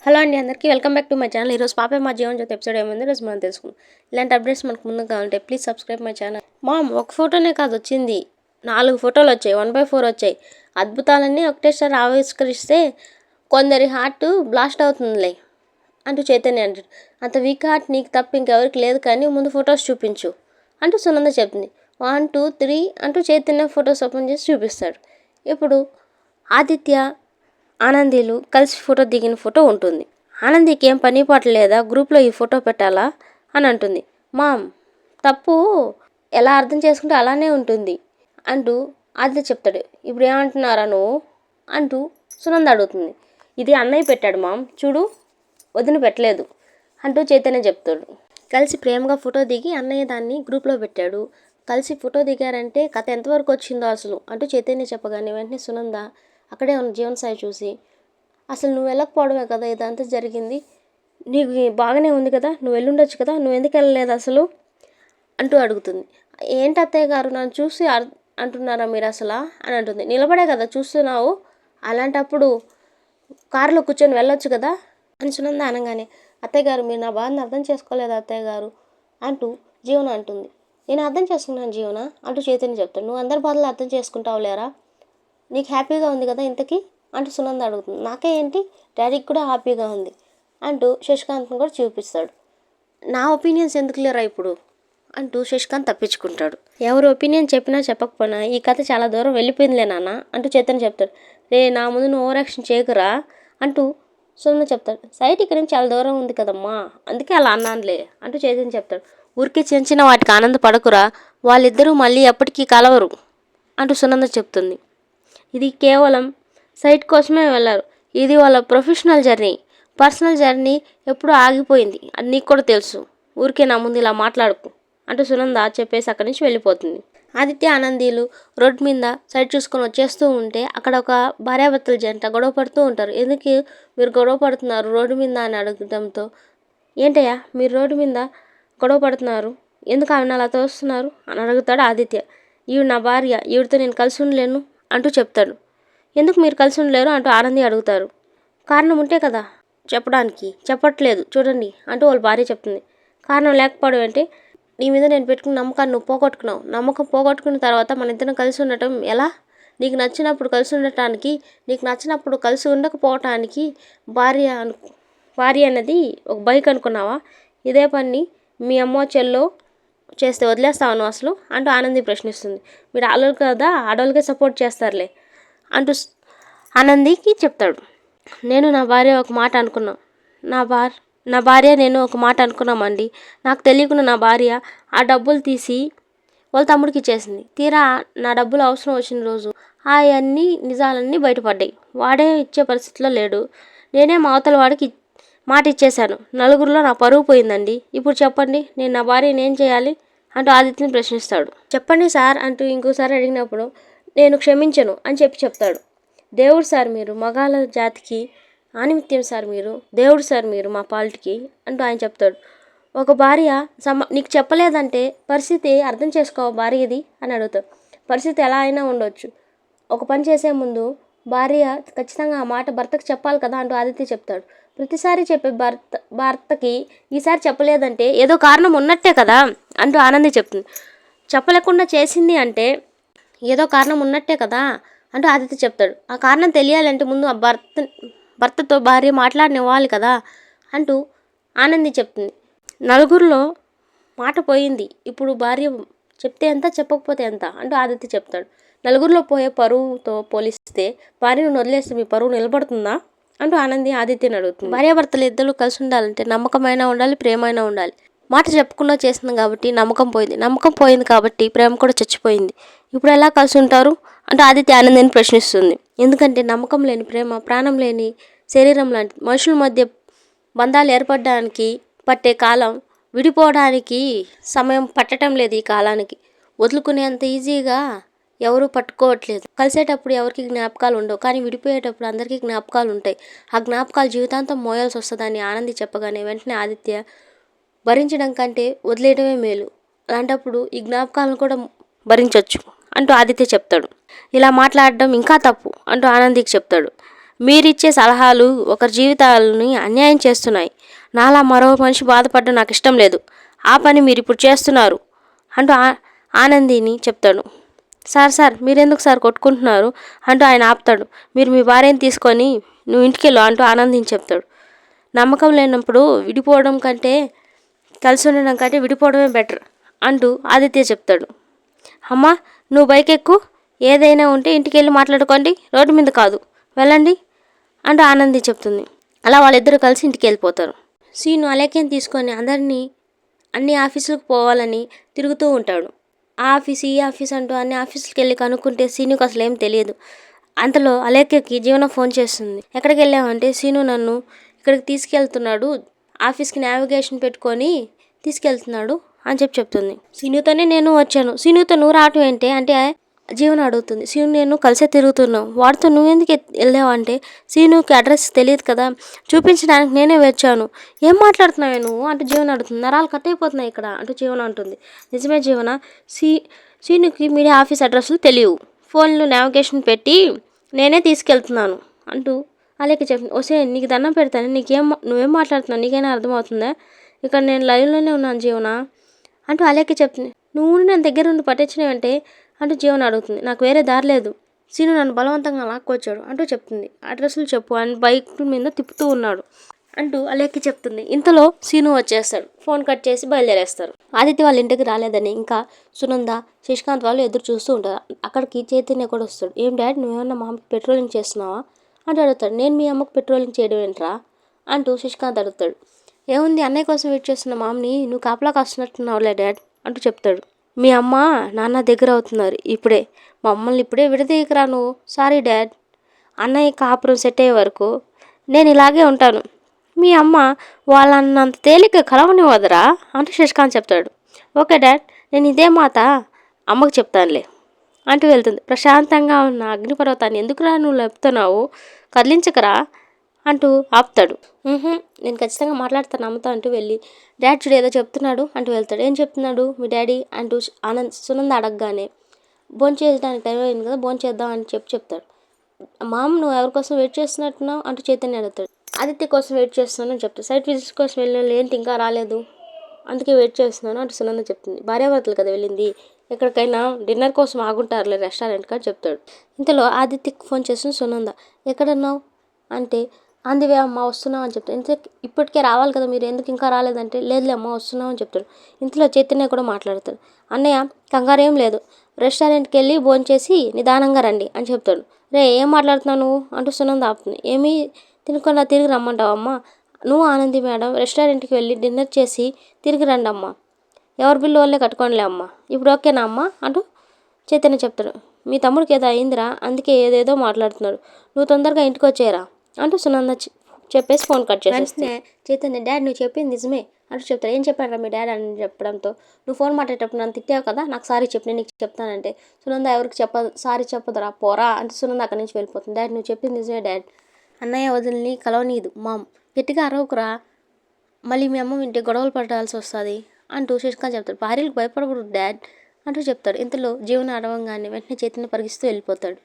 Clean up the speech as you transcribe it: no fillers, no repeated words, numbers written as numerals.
Hello అండి, అందరికీ welcome back to my channel. ఈరోజు పాపే మా జీవన్ జ్యోతి ఎపిసోడ్ ఏముంది ఈరోజు మనం తెలుసుకుందాం. ఇలాంటి అప్డేట్స్ మనకు ముందు కావాలంటే ప్లీజ్ సబ్స్క్రైబ్ మై ఛానల్. ఒక ఫోటోనే కాదు వచ్చింది, 4 ఫోటోలు వచ్చాయి, 1/4 వచ్చాయి. అద్భుతాలన్నీ ఒకటేసారి ఆవిష్కరిస్తే కొందరి హార్ట్ బ్లాస్ట్ అవుతుందిలే అంటూ చైతన్య అంటాడు. అంత వీక్ హార్ట్ నీకు తప్ప ఇంకెవరికి లేదు, కానీ ముందు ఫొటోస్ చూపించు అంటూ సునంద చెప్తుంది. 1, 2, 3 అంటూ చైతన్య ఫొటోస్ ఓపెన్ చేసి చూపిస్తాడు. ఇప్పుడు ఆదిత్య ఆనందీలు కలిసి ఫోటో దిగిన ఫోటో ఉంటుంది. ఆనందీకి ఏం పని పాట లేదా, గ్రూప్లో ఈ ఫోటో పెట్టాలా అని అంటుంది. తప్పు ఎలా అర్థం చేసుకుంటే అలానే ఉంటుంది అంటూ ఆదిత్య చెప్తాడు. ఇప్పుడు ఏమంటున్నారా నువ్వు అంటూ సునంద అడుగుతుంది. ఇది అన్నయ్య పెట్టాడు చూడు, వదిన పెట్టలేదు అంటూ చైతన్య చెప్తాడు. కలిసి ప్రేమగా ఫోటో దిగి అన్నయ్య దాన్ని గ్రూప్లో పెట్టాడు. కలిసి ఫోటో దిగారంటే కథ ఎంతవరకు వచ్చిందో అసలు అంటూ చైతన్య చెప్పగానే వెంటనే సునంద అక్కడే ఉన్న జీవన్ సాయి చూసి, అసలు నువ్వు వెళ్ళకపోవడమే కదా ఇదంతా జరిగింది, నీకు బాగానే ఉంది కదా, నువ్వు వెళ్ళుండొచ్చు కదా, నువ్వు ఎందుకు వెళ్ళలేదు అసలు అంటూ అడుగుతుంది. ఏంటి అత్తయ్య గారు నన్ను చూసి అంటున్నారా మీరు అసలు అని అంటుంది. నిలబడే కదా చూస్తున్నావు, అలాంటప్పుడు కారులో కూర్చొని వెళ్ళొచ్చు కదా అని సునంద అనగానే, అత్తయ్య గారు మీరు నా బాధను అర్థం చేసుకోలేదు అత్తయ్య గారు అంటూ జీవన అంటుంది. నేను అర్థం చేసుకున్నాను జీవన అంటూ చైతన్య చెప్తాను. నువ్వు అందరి బాధలు అర్థం చేసుకుంటావు లేరా, నీకు హ్యాపీగా ఉంది కదా ఇంతకీ అంటూ సునంద అడుగుతుంది. నాకే ఏంటి, డాడీకి కూడా హ్యాపీగా ఉంది అంటూ శశికాంత్ని కూడా చూపిస్తాడు. నా ఒపీనియన్స్ ఎందుకు లేరా ఇప్పుడు అంటూ శశికాంత్ తప్పించుకుంటాడు. ఎవరు ఒపీనియన్ చెప్పినా చెప్పకపోయినా ఈ కథ చాలా దూరం వెళ్ళిపోయిందిలే నాన్న అంటూ చైతన్య చెప్తాడు. నా ముందు నువ్వు ఓవర్ యాక్షన్ చేయకురా అంటూ సునంద చెప్తాడు. సైట్ ఇక్కడ నుంచి చాలా దూరం ఉంది కదమ్మా, అందుకే అలా అన్నానులే అంటూ చైతన్య చెప్తాడు. ఊరికే చిన్న చిన్న వాటికి ఆనందపడకురా, వాళ్ళిద్దరూ మళ్ళీ ఎప్పటికీ కలవరు అంటూ సునంద చెప్తుంది. ఇది కేవలం సైట్ కోసమే వెళ్ళారు, ఇది వాళ్ళ ప్రొఫెషనల్ జర్నీ, పర్సనల్ జర్నీ ఎప్పుడూ ఆగిపోయింది, అది నీకు కూడా తెలుసు, ఊరికే నా ముందు ఇలా మాట్లాడుకు అంటూ సునంద చెప్పేసి అక్కడి నుంచి వెళ్ళిపోతుంది. ఆదిత్య ఆనందీలు రోడ్డు మీద సైట్ చూసుకొని వచ్చేస్తూ ఉంటే అక్కడ ఒక భార్యాభర్తల జంట గొడవ పడుతూ ఉంటారు. ఎందుకు మీరు గొడవ పడుతున్నారు రోడ్డు మీద అని అడగడంతో, ఏంటయ్యా మీరు రోడ్డు మీద గొడవ పడుతున్నారు, ఎందుకు ఆమెను అలా తోస్తున్నారు అని అడుగుతాడు ఆదిత్య. ఈవిడ నా భార్య, ఈవిడితో నేను కలిసి ఉండలేను అంటూ చెప్తాడు. ఎందుకు మీరు కలిసి ఉండలేరు అంటూ ఆనంది అడుగుతారు. కారణం ఉంటే కదా చెప్పడానికి, చెప్పట్లేదు చూడండి అంటూ వాళ్ళ భార్య చెప్తుంది. కారణం లేకపోవడం అంటే, నీ మీద నేను పెట్టుకున్న నమ్మకాన్ని నువ్వు పోగొట్టుకున్నావు, నమ్మకం పోగొట్టుకున్న తర్వాత మన ఇద్దరం కలిసి ఉండటం ఎలా, నీకు నచ్చినప్పుడు కలిసి ఉండటానికి, నీకు నచ్చినప్పుడు కలిసి ఉండకపోవటానికి భార్య అన్నది ఒక బైక్ అనుకున్నావా, ఇదే పని మీ అమ్మో చెల్లో చేస్తే వదిలేస్తావు అసలు అంటూ ఆనంది ప్రశ్నిస్తుంది. మీరు ఆడోళ్ళు కదా, ఆడోళ్ళకే సపోర్ట్ చేస్తారులే అంటూ ఆనందికి చెప్తాడు. నేను నా భార్య ఒక మాట అనుకున్నాం, నా భార్య నేను ఒక మాట అనుకున్నామండి. నాకు తెలియకుండా నా భార్య ఆ డబ్బులు తీసి వాళ్ళ తమ్ముడికి ఇచ్చేసింది. తీరా నా డబ్బులు అవసరం వచ్చిన రోజు అవన్నీ నిజాలన్నీ బయటపడ్డాయి. వాడే ఇచ్చే పరిస్థితిలో లేడు, నేనే మా అవతల వాడికి మాట ఇచ్చేశాను, నలుగురిలో నా పరువు పోయిందండి. ఇప్పుడు చెప్పండి, నేను నా భార్యని ఏం చేయాలి అంటూ ఆదిత్యని ప్రశ్నిస్తాడు. చెప్పండి సార్ అంటూ ఇంకోసారి అడిగినప్పుడు, నేను క్షమించను అని చెప్తాడు. దేవుడు సార్ మీరు మగాళ్ళ జాతికి ఆనిమిత్యం సార్ మీరు, దేవుడు సార్ మీరు మా పాలిటికి అంటూ ఆయన చెప్తాడు. ఒక భార్య నీకు చెప్పలేదంటే పరిస్థితి అర్థం చేసుకో భార్యది అని అడుగుతాడు. పరిస్థితి ఎలా అయినా ఉండొచ్చు, ఒక పని చేసే ముందు భార్య ఖచ్చితంగా ఆ మాట భర్తకు చెప్పాలి కదా అంటూ ఆదిత్య చెప్తాడు. ప్రతిసారి చెప్పే భర్తకి ఈసారి చెప్పలేదంటే ఏదో కారణం ఉన్నట్టే కదా అంటూ ఆనంది చెప్తుంది. చెప్పలేకుండా చేసింది అంటే ఏదో కారణం ఉన్నట్టే కదా అంటూ ఆదిత్య చెప్తాడు. ఆ కారణం తెలియాలంటే ముందు ఆ భర్తతో భార్య మాట్లాడనివ్వాలి కదా అంటూ ఆనంది చెప్తుంది. నలుగురిలో మాట పోయింది, ఇప్పుడు భార్య చెప్తే ఎంత చెప్పకపోతే ఎంత అంటూ ఆదిత్య చెప్తాడు. నలుగురిలో పోయే పరువుతో పోలిస్తే భార్యను వదిలేస్తే మీ పరువు నిలబడుతుందా అంటూ ఆనంది ఆదిత్యని అడుగుతుంది. భార్యాభర్తలు ఇద్దరు కలిసి ఉండాలంటే నమ్మకమైనా ఉండాలి, ప్రేమైనా ఉండాలి. మాట చెప్పకుండా చేసింది కాబట్టి నమ్మకం పోయింది కాబట్టి ప్రేమ కూడా చచ్చిపోయింది. ఇప్పుడు ఎలా కలిసి ఉంటారు అంటూ ఆదిత్య ఆనందిని ప్రశ్నిస్తుంది. ఎందుకంటే నమ్మకం లేని ప్రేమ ప్రాణం లేని శరీరం లాంటి, మనుషుల మధ్య బంధాలు ఏర్పడడానికి పట్టే కాలం విడిపోవడానికి సమయం పట్టడం లేదు. ఈ కాలానికి వదులుకునేంత ఈజీగా ఎవరు పట్టుకోవట్లేదు. కలిసేటప్పుడు ఎవరికి జ్ఞాపకాలు ఉండవు, కానీ విడిపోయేటప్పుడు అందరికీ జ్ఞాపకాలు ఉంటాయి. ఆ జ్ఞాపకాలు జీవితాంతం మోయాల్సి వస్తుందని ఆనంది చెప్పగానే వెంటనే ఆదిత్య భరించడం కంటే వదిలేయడమే మేలు, అలాంటప్పుడు ఈ జ్ఞాపకాలను కూడా భరించవచ్చు అంటూ ఆదిత్య చెప్తాడు. ఇలా మాట్లాడడం ఇంకా తప్పు అంటూ ఆనందికి చెప్తాడు. మీరిచ్చే సలహాలు ఒకరి జీవితాలని అన్యాయం చేస్తున్నాయి. నాలా మరో మనిషి బాధపడడం నాకు ఇష్టం లేదు. ఆ పని మీరు ఇప్పుడు చేస్తున్నారు అంటూ ఆనందిని చెప్తాడు. సార్ మీరెందుకు సార్ కొట్టుకుంటున్నారు అంటూ ఆయన ఆపుతాడు. మీరు మీ భార్యను తీసుకొని నువ్వు ఇంటికెళ్ళు అంటూ ఆనందిని చెప్తాడు. నమ్మకం లేనప్పుడు విడిపోవడం కంటే కలిసి ఉండడం కంటే విడిపోవడమే బెటర్ అంటూ ఆదిత్య చెప్తాడు. అమ్మా నువ్వు బైక్ ఎక్కు, ఏదైనా ఉంటే ఇంటికి వెళ్ళి మాట్లాడుకోండి, రోడ్డు మీద కాదు, వెళ్ళండి అంటూ ఆనంది చెప్తుంది. అలా వాళ్ళిద్దరూ కలిసి ఇంటికి వెళ్ళిపోతారు. సీను అలేఖ్యని తీసుకొని అన్ని ఆఫీసులకు పోవాలని తిరుగుతూ ఉంటాడు. ఆ ఆఫీస్ ఈ ఆఫీస్ అంటూ అన్ని ఆఫీసులకు వెళ్ళి కనుక్కుంటే సీనుకు అసలు ఏం తెలియదు. అంతలో అలేఖ్యకి జీవన ఫోన్ చేస్తుంది. ఎక్కడికి వెళ్ళామంటే సీను నన్ను ఇక్కడికి తీసుకెళ్తున్నాడు, ఆఫీస్కి నావిగేషన్ పెట్టుకొని తీసుకెళ్తున్నాడు అని చెప్తుంది. సీనుతోనే నేను వచ్చాను, సీనుతో నువ్వు రావటం ఏంటి అంటే జీవన అడుగుతుంది. సీను నేను కలిసే తిరుగుతున్నావు, వాడితో నువ్వెందుకు వెళ్ళావు అంటే సీనుకి అడ్రస్ తెలియదు కదా, చూపించడానికి నేనే వచ్చాను, ఏం మాట్లాడుతున్నావు నువ్వు అంటూ జీవన అడుగుతుంది. నరాలు కట్ అయిపోతున్నాయి ఇక్కడ అంటూ జీవన అంటుంది. నిజమే జీవన, సీనుకి మీడియా ఆఫీస్ అడ్రస్లు తెలియవు, ఫోన్లో నావిగేషన్ పెట్టి నేనే తీసుకెళ్తున్నాను అంటూ అలాగే చెప్పింది. ఓసే నీకు దండం పెడతాను, నువ్వేం మాట్లాడుతున్నావు నీకైనా అర్థమవుతుందా, ఇక్కడ నేను లైవ్లోనే ఉన్నాను జీవన అంటూ అలాగే చెప్తుంది. నువ్వు నేను దగ్గర ఉండి పట్టించినవంటే అంటూ జీవన అడుగుతుంది. నాకు వేరే దారి లేదు, సీను నన్ను బలవంతంగా లాక్కొచ్చాడు అంటూ చెప్తుంది. అడ్రస్లు చెప్పు అని బైక్ మీద తిప్పుతూ ఉన్నాడు అంటూ అలేఖ్య చెప్తుంది. ఇంతలో సీను వచ్చేస్తాడు. ఫోన్ కట్ చేసి బయలుదేరేస్తారు. ఆదిత్య వాళ్ళ ఇంటికి రాలేదని ఇంకా సునంద శశికాంత్ వాళ్ళు ఎదురు చూస్తూ ఉంటారు. అక్కడికి చైతన్య కూడా వస్తాడు. ఏం డాడ్ నువ్వేమన్నా మా అమ్మకి పెట్రోలింగ్ చేస్తున్నావా అంటూ అడుగుతాడు. నేను మీ అమ్మకు పెట్రోలింగ్ చేయడం ఏంట్రా అంటూ శశికాంత్ అడుగుతాడు. ఏముంది అన్నయ్య కోసం వెయిట్ చేస్తున్న మామ్ని నువ్వు కాపలా కాస్తున్నట్టున్నావులే డాడ్ అంటూ చెప్తాడు. మీ అమ్మ నాన్న దగ్గర అవుతున్నారు ఇప్పుడే, మమ్మల్ని ఇప్పుడే విడదీయకరా నువ్వు. సారీ డాడ్, అన్నయ్య కాపురం సెట్ అయ్యే వరకు నేను ఇలాగే ఉంటాను, మీ అమ్మ వాళ్ళన్నంత తేలిక కలవనివ్వదురా అంటూ శశికాంత్ చెప్తాడు. ఓకే డాడ్, నేను ఇదే మాట అమ్మకు చెప్తానులే అంటూ వెళ్తుంది. ప్రశాంతంగా ఉన్న అగ్నిపర్వతాన్ని ఎందుకురా నువ్వు లేపుతున్నావు, కదిలించకరా అంటూ ఆపుతాడు. నేను ఖచ్చితంగా మాట్లాడతాను అమ్మతో అంటూ వెళ్ళి డాడ్ చూడు ఏదో చెప్తున్నాడు అంటూ వెళ్తాడు. ఏం చెప్తున్నాడు మీ డాడీ అంటూ సునంద అడగగానే భోజనం చేయడానికి టైం అయింది కదా, భోజనం చేద్దాం అని చెప్తాడు. మామ్ నువ్వు ఎవరి కోసం వెయిట్ చేస్తున్నట్టున్నావు అంటూ చైతన్య అడుగుతాడు. ఆదిత్య కోసం వెయిట్ చేస్తున్నాను అని చెప్తాడు. సైట్ విజిట్స్ కోసం వెళ్ళిన ఏంటి ఇంకా రాలేదు, అందుకే వెయిట్ చేస్తున్నాను అంటూ సునంద చెప్తుంది. భార్యాభర్తలు కదా వెళ్ళింది, ఎక్కడికైనా డిన్నర్ కోసం ఆగుంటారులే రెస్టారెంట్కి అని చెప్తాడు. ఇంతలో ఆదిత్యకి ఫోన్ చేస్తుంది సునంద. ఎక్కడున్నావు అంటే అందివే అమ్మ వస్తున్నావు అని చెప్తాడు. ఇప్పటికే రావాలి కదా మీరు, ఎందుకు ఇంకా రాలేదంటే లేదులే అమ్మ వస్తున్నావు అని చెప్తాడు. ఇంతలో చైతన్య కూడా మాట్లాడతాడు. అన్నయ్య కంగారేం లేదు, రెస్టారెంట్కి వెళ్ళి భోంచేసి నిదానంగా రండి అని చెప్తాడు. రే ఏం మాట్లాడుతున్నావు నువ్వు అంటూ సునంద ఆపుతుంది. ఏమీ తినకుండా తిరిగి రమ్మంటావమ్మా, నువ్వు ఆనంది మేడం రెస్టారెంట్కి వెళ్ళి డిన్నర్ చేసి తిరిగి రండి అమ్మ, ఎవరి బిల్లు వాళ్ళే కట్టుకోనిలే అమ్మ, ఇప్పుడు ఓకేనా అమ్మ అంటూ చైతన్య చెప్తాడు. మీ తమ్ముడికి ఏదో అయిందిరా, అందుకే ఏదేదో మాట్లాడుతున్నాడు, నువ్వు తొందరగా ఇంటికి వచ్చేయరా అంటూ సునంద చెప్పేసి ఫోన్ కట్ చేసేస్తే చైతన్య డాడ్ నువ్వు చెప్పింది నిజమే అంటూ చెప్తాడు. ఏం చెప్పారా మీ డాడ్ అని చెప్పడంతో నువ్వు ఫోన్ మాట్లాడేటప్పుడు నన్ను తిట్టావు కదా, నాకు సారీ చెప్పి నేను నీకు చెప్తానంటే సునంద ఎవరికి సారీ చెప్పదురా పోరా అంటే సునంద అక్కడి నుంచి వెళ్ళిపోతుంది. డాడ్ నువ్వు చెప్పింది నిజమే డాడ్, అన్నయ్య వదిలిని కలవనీదు మామ్, గట్టిగా అరవకురా మళ్ళీ మీ అమ్మ ఇంటి గొడవలు పడాల్సి వస్తుంది అంటూ శశికాంత్ చెప్తాడు. భార్యలకు భయపడకూడదు డాడ్ అంటూ చెప్తాడు. ఇంతలో జీవన అడవంగానే వెంటనే చైతన్య పరిగిస్తూ వెళ్ళిపోతాడు.